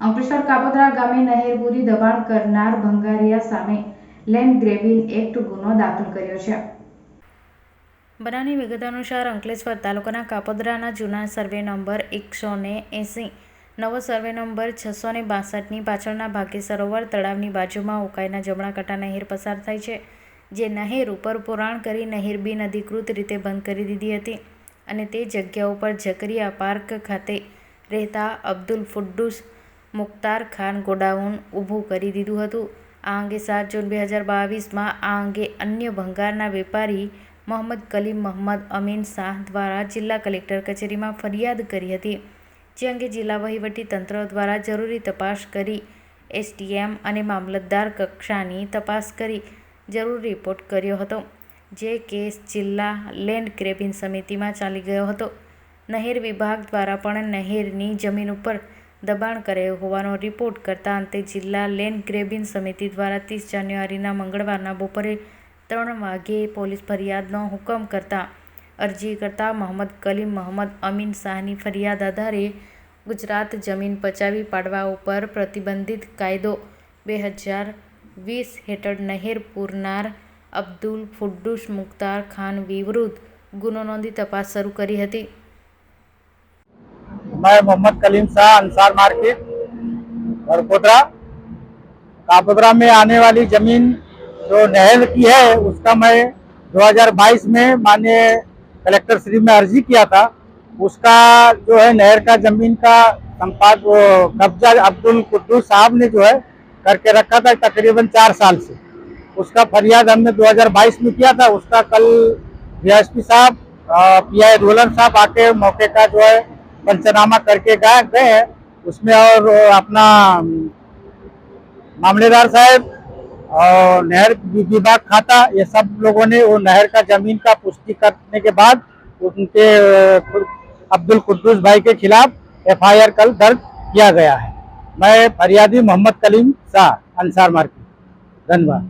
અંકલેશ્વર કાપોદ્રા ગામે નહેરપુરી દબાણ કરનાર ભંગારિયા સામે લેન્ડ ગ્રેબિંગ એક્ટ ગુનો દાખલ કર્યો છે. બનાવની વિગત અનુસાર અંકલેશ્વર તાલુકાના કાપોદ્રાના જૂના સર્વે નંબર 180, નવો સર્વે નંબર 662ની પાછળના ભાગે સરોવર તળાવની બાજુમાં ઉકાઈના જમણા કાંઠા નહેર પસાર થાય છે. જે નહેર ઉપર પુરાણ કરી નહેર બિનઅધિકૃત રીતે બંધ કરી દીધી હતી અને તે જગ્યા ઉપર ઝકરિયા પાર્ક ખાતે રહેતા અબ્દુલ કુદ્દુસ મુખ્તાર ખાન ગોડાઉન ઊભું કરી દીધું હતું. આ અંગે 7 જૂન 2022માં આ અંગે અન્ય ભંગારના વેપારી મોહમ્મદ કલીમ મોહમ્મદ અમીન શાહ દ્વારા જિલ્લા કલેક્ટર કચેરીમાં ફરિયાદ કરી હતી. જે અંગે જિલ્લા વહીવટી તંત્ર દ્વારા જરૂરી તપાસ કરી એસડીએમ અને મામલતદાર કક્ષાની તપાસ કરી જરૂરી રિપોર્ટ કર્યો હતો. જે કેસ જિલ્લા લેન્ડ ગ્રેબિંગ સમિતિમાં ચાલી ગયો હતો. નહેર વિભાગ દ્વારા પણ નહેરની જમીન ઉપર દબાણ કરાયું હોવાનો રિપોર્ટ કરતા અંતે જિલ્લા લેન્ડ ગ્રેબિંગ સમિતિ દ્વારા 30 જાન્યુઆરીના મંગળવારના બપોરે 3 વાગ્યે પોલીસ ફરિયાદનો હુકમ કરતા અરજી કરતા મોહમ્મદ કલીમ મોહમ્મદ અમીન શાહની ફરિયાદ આધારે ગુજરાત જમીન પચાવી પાડવા ઉપર પ્રતિબંધિત કાયદો 2020 હેઠળ નહેર પૂરનાર અબ્દુલ કુદ્દુસ મુખ્તાર ખાન વિરુદ્ધ ગુનો નોંધી તપાસ શરૂ કરી હતી. मैं मोहम्मद कलीम शाह अंसार मार्केट कापोद्रा में आने वाली जमीन जो नहर की है उसका मैं 2022 में माननीय कलेक्टर श्री में अर्जी किया था. उसका जो है नहर का जमीन का कब्जा अब्दुल कुद्दुस साहब ने जो है करके रखा था तकरीबन 4 साल से. उसका फरियाद हमने 2022 में किया था. उसका कल डीएसपी साहब पीआई रोलन साहब आके मौके का जो है पंचनामा करके गए हैं उसमें. और अपना मामलेदार साहब और नहर विभाग खाता ये सब लोगों ने वो नहर का जमीन का पुष्टि करने के बाद उनके अब्दुल कुद्दुस भाई के खिलाफ एफआईआर कल दर्ज किया गया है. मैं फरियादी मोहम्मद कलीम शाह अंसार मार्केट. धन्यवाद.